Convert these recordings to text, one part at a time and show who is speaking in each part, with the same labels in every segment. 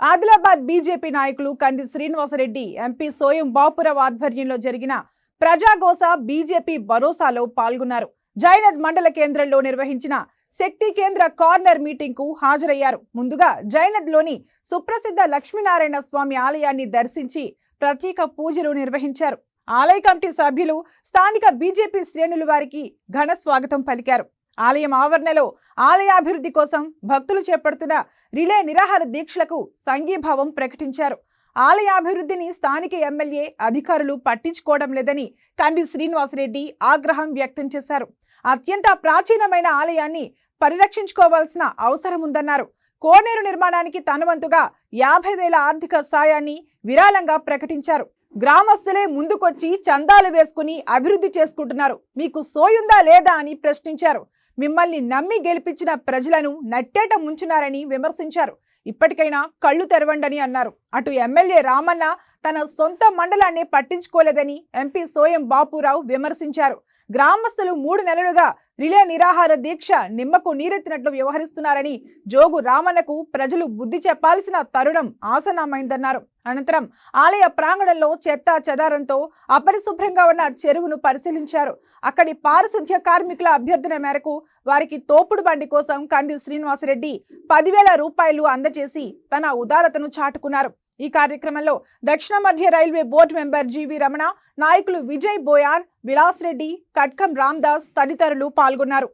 Speaker 1: Adilabad BJP నాయకులు కంది Srinivasa Reddy MP Soyam Bapurao ఆధ్వర్యంలో జరిగిన ప్రజాగోస బీజేపీ భరోసాలో పాల్గొన్నారు. జైనద్ మండల కేంద్రంలో నిర్వహించిన శక్తి కేంద్ర కార్నర్ మీటింగ్ కు హాజరయ్యారు. ముందుగా జైనద్ లోని సుప్రసిద్ధ లక్ష్మీనారాయణ స్వామి ఆలయాన్ని దర్శించి ప్రత్యేక పూజలు నిర్వహించారు. ఆలయ కమిటీ సభ్యులు స్థానిక బీజేపీ శ్రేణులు వారికి ఘన స్వాగతం పలికారు. ఆలయం ఆవరణలో ఆలయాభివృద్ధి కోసం భక్తులు చేపడుతున్న రిలే నిరాహార దీక్షలకు సంఘీభావం ప్రకటించారు. ఆలయాభివృద్ధిని స్థానిక ఎమ్మెల్యే అధికారులు పట్టించుకోవడం లేదని కంది శ్రీనివాసరెడ్డి ఆగ్రహం వ్యక్తం చేశారు. అత్యంత ప్రాచీనమైన ఆలయాన్ని పరిరక్షించుకోవాల్సిన అవసరం ఉందన్నారు. కోనేరు నిర్మాణానికి తన వంతుగా 50,000 ఆర్థిక సాయాన్ని విరాళంగా ప్రకటించారు. గ్రామస్తులే ముందుకొచ్చి చందాలు వేసుకుని అభివృద్ధి చేసుకుంటున్నారు. మీకు సోయుందా లేదా అని ప్రశ్నించారు. మిమ్మల్ని నమ్మి గెలిపించిన ప్రజలను నట్టేట ముంచున్నారని విమర్శించారు. ఇప్పటికైనా కళ్ళు తెరవండని అన్నారు. అటు ఎమ్మెల్యే రామన్న తన సొంత మండలాన్ని పట్టించుకోలేదని ఎంపీ సోయం బాపురావు విమర్శించారు. గ్రామస్తులు 3 నెలలుగా రిలే నిరాహార దీక్ష నిమ్మకు నీరెత్తినట్లు వ్యవహరిస్తున్నారని జోగు రామన్నకు ప్రజలు బుద్ధి చెప్పాల్సిన తరుణం ఆసన్నమైందన్నారు. అనంతరం ఆలయ ప్రాంగణంలో చెత్త చెదారంతో అపరిశుభ్రంగా ఉన్న చెరువును పరిశీలించారు. అక్కడి పారిశుధ్య కార్మికుల అభ్యర్థన మేరకు వారికి తోపుడు బండి కోసం కంది శ్రీనివాసరెడ్డి 10,000 రూపాయలు అందజేసి తన ఉదారతను చాటుకున్నారు. ఈ కార్యక్రమంలో దక్షిణ మధ్య రైల్వే బోర్డు మెంబర్ జీవి రమణ, నాయకులు విజయ్ బోయాన్, విలాస్ రెడ్డి, కట్కం రామ్దాస్ తదితరులు పాల్గొన్నారు.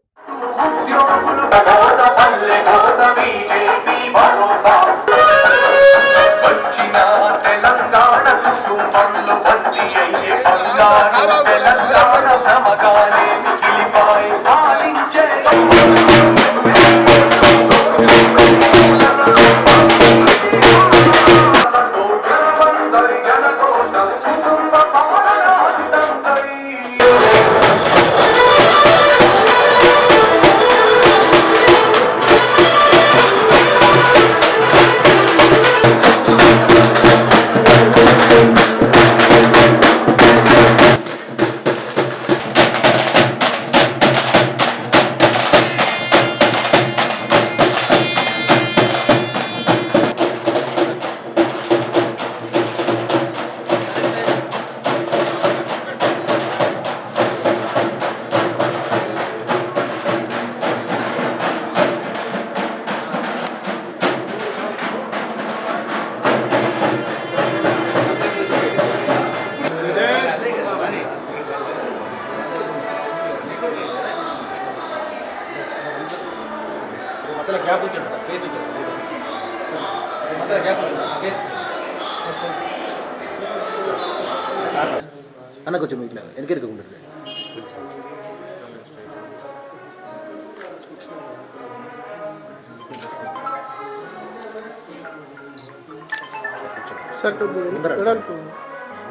Speaker 2: అన్న కొంచెం ఇట్లా వెనకెరికి ఉంటుంది.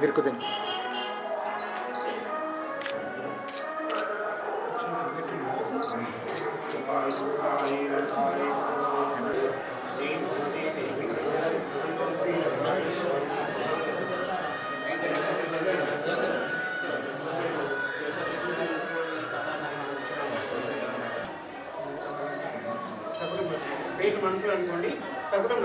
Speaker 2: మీరు కొద్దిగా
Speaker 3: మనసులో అనుకోండి. సగుణం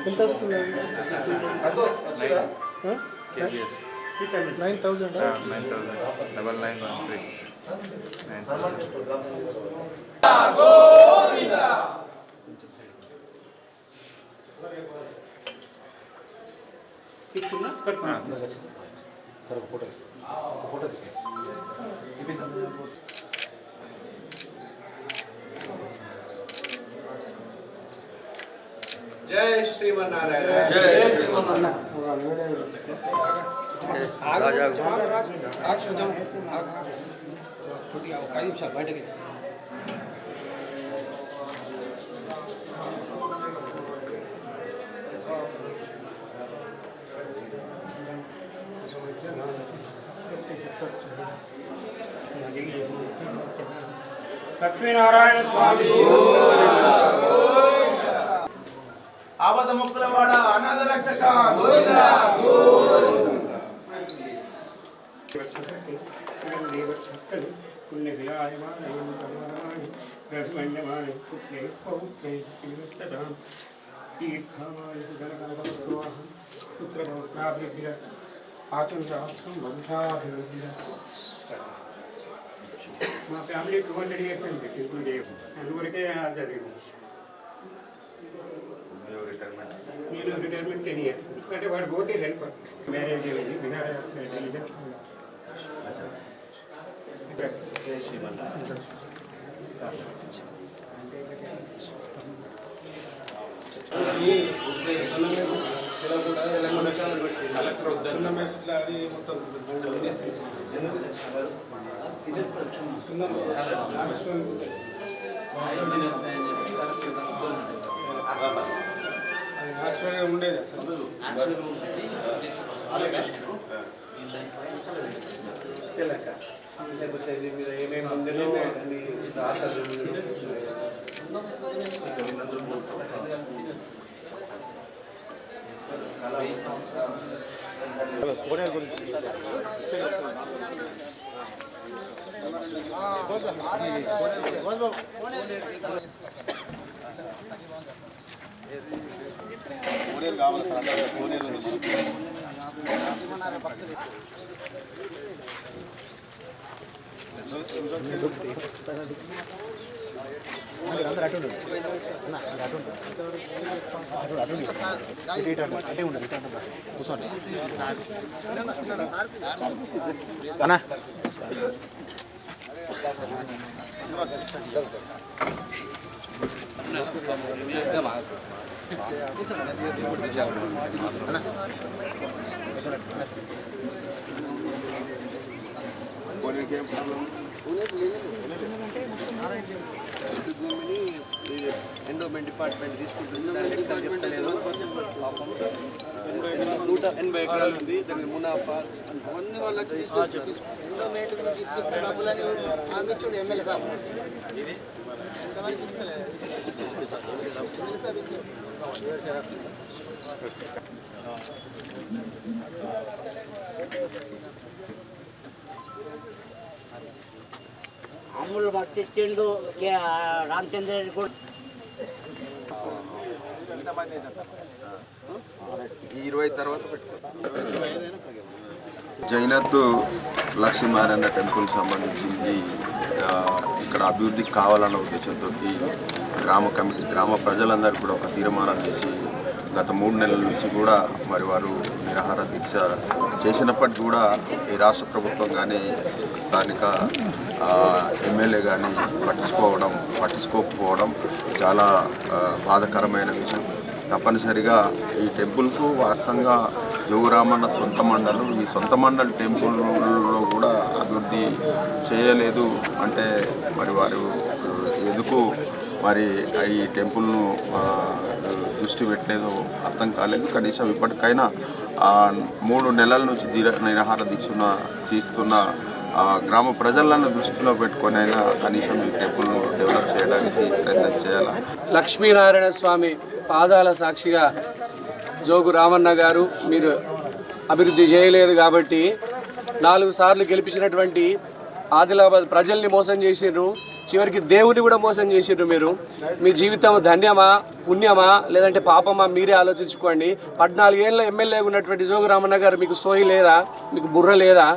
Speaker 3: ఎంత వస్తుంది? 9,000.
Speaker 4: 9913
Speaker 5: జై శ్రీమన్నారాయణ. బయటకి
Speaker 6: లక్ష్మీనారాయణ స్వామి
Speaker 5: ఆపద ముక్కులవాడ అనాథ రక్షక
Speaker 6: మా ఫ్యామిలీ 200 years అండి. అందువరకే జరిగింది. నేను రిటైర్మెంట్ 10 years. అంటే వాడు పోతే హెల్ప్ మ్యారేజ్ అయింది బిహార్ యాక్చువల్గా ఉండేది అసలు
Speaker 5: లేకపోతే మీరు ఏమేమి మందిలో
Speaker 2: అన్నా
Speaker 5: ఎండోమెంట్ డిపార్ట్మెంట్ తీసుకుంటుంది చెప్తలేదు. 180 ఎకరాలు ఉంది. దానికి మునాఫా అవన్నీ వాళ్ళకి ఎండోమెంట్ గురించి ఇప్పిస్తున్న డబ్బులని ఆమెచ్చుడు ఎమ్మెల్యే సాబ్
Speaker 7: అమ్ములు మస్తు ఇచ్చిండు రామచంద్ర రెడ్డి కూడా
Speaker 8: 20 తర్వాత జైనత్ లక్ష్మీనారాయణ టెంపుల్ సంబంధించింది ఇక్కడ అభివృద్ధికి కావాలన్న ఉద్దేశంతో గ్రామ కమిటీ గ్రామ ప్రజలందరూ కూడా ఒక తీర్మానం చేసి గత 3 నెలల నుంచి కూడా మరి వారు నిరాహార దీక్ష చేసినప్పటికీ కూడా ఈ రాష్ట్ర ప్రభుత్వం కానీ స్థానిక ఎమ్మెల్యే కానీ పట్టించుకోకపోవడం చాలా బాధాకరమైన విషయం. తప్పనిసరిగా ఈ టెంపుల్కు వాస్తవంగా యోగరామన్న సొంత మండలు, ఈ సొంత మండలి టెంపుల్లో కూడా అభివృద్ధి చేయలేదు అంటే మరి వారు ఎందుకు మరి ఈ టెంపుల్ను దృష్టి పెట్టలేదో అర్థం కాలేదు. కనీసం ఇప్పటికైనా 3 నెలల నుంచి నిరాహార దీక్ష చేస్తున్న గ్రామ ప్రజలను దృష్టిలో పెట్టుకొని అయినా కనీసం ఈ టెంపుల్ను డెవలప్ చేయడానికి ప్రయత్నం చేయాలి.
Speaker 3: లక్ష్మీనారాయణ స్వామి పాదాల సాక్షిగా జోగు రామన్న గారు మీరు అభివృద్ధి చేయలేదు కాబట్టి 4 సార్లు గెలిపించినటువంటి ఆదిలాబాద్ ప్రజల్ని మోసం చేసిర్రు, చివరికి దేవుని కూడా మోసం చేసిర్రు. మీరు మీ జీవితం ధన్యమా పుణ్యమా లేదంటే పాపమా మీరే ఆలోచించుకోండి. 14 ఏళ్ళ ఎమ్మెల్యేగా ఉన్నటువంటి జోగు రామన్న గారు మీకు సోయి లేదా, మీకు బుర్ర లేదా,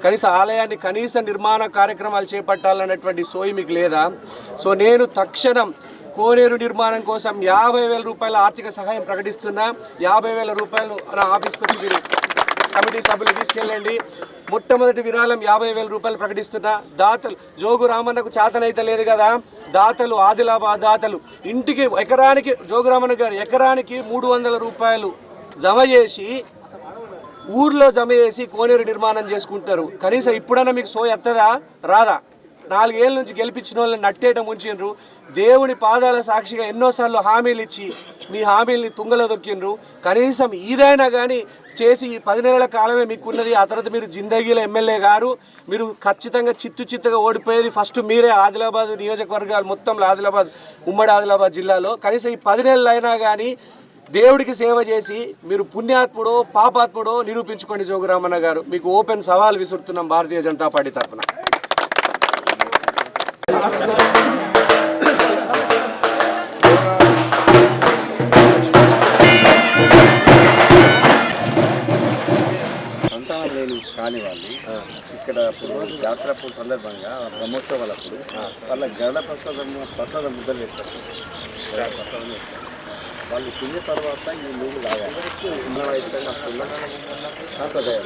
Speaker 3: కనీస ఆలయాన్ని కనీస నిర్మాణ కార్యక్రమాలు చేపట్టాలన్నటువంటి సోయి మీకు లేదా? సో నేను తక్షణం కోనేరు నిర్మాణం కోసం 50,000 రూపాయల ఆర్థిక సహాయం ప్రకటిస్తున్నా. 50,000 రూపాయలు నా ఆఫీస్కి వచ్చి మీరు కమిటీ సభ్యులు తీసుకెళ్ళండి. మొట్టమొదటి విరాళం 50,000 రూపాయలు ప్రకటిస్తున్నా. దాతలు జోగు రామన్నకు చేతనైతే లేదు కదా, దాతలు ఆదిలాబాద్ దాతలు ఇంటికి ఎకరానికి జోగు రామన్న గారు ఎకరానికి 300 రూపాయలు జమ చేసి ఊర్లో జమ చేసి కోనేరు నిర్మాణం చేసుకుంటారు. కనీసం ఇప్పుడన్నా మీకు సోయి ఎత్తదా రాదా? 4 ఏళ్ళ నుంచి గెలిపించిన వాళ్ళని నట్టేయటం ఉంచిండ్రు. దేవుని పాదాల సాక్షిగా ఎన్నోసార్లు హామీలు ఇచ్చి మీ హామీల్ని తుంగలో దొక్కిండ్రు. కనీసం ఇదైనా కానీ చేసి 10 నెలల కాలమే మీకున్నది. ఆ తర్వాత మీరు జిందగీలో ఎమ్మెల్యే గారు, మీరు ఖచ్చితంగా చిత్తుగా ఓడిపోయేది ఫస్ట్ మీరే. ఆదిలాబాద్ నియోజకవర్గాలు మొత్తంలో ఆదిలాబాద్ ఉమ్మడి ఆదిలాబాద్ జిల్లాలో కనీసం ఈ 10 నెలలు అయినా కానీ దేవుడికి సేవ చేసి మీరు పుణ్యాత్ముడో పాపాత్ముడో నిరూపించుకోండి. జోగు రామన్న గారు మీకు ఓపెన్ సవాల్ విసురుతున్నాం భారతీయ జనతా పార్టీ తరఫున.
Speaker 4: సంతానం లేని కాని వాళ్ళు ఇక్కడ అప్పుడు జాతరప్పుడు సందర్భంగా బ్రహ్మోత్సవాలప్పుడు వాళ్ళ గరుడ ప్రసాదం ముద్దలు వేస్తారు. ప్రసాదం వేస్తారు. వాళ్ళు తిన్న తర్వాత ఈ నీళ్ళు తాగాలి. సాంప్రదాయం.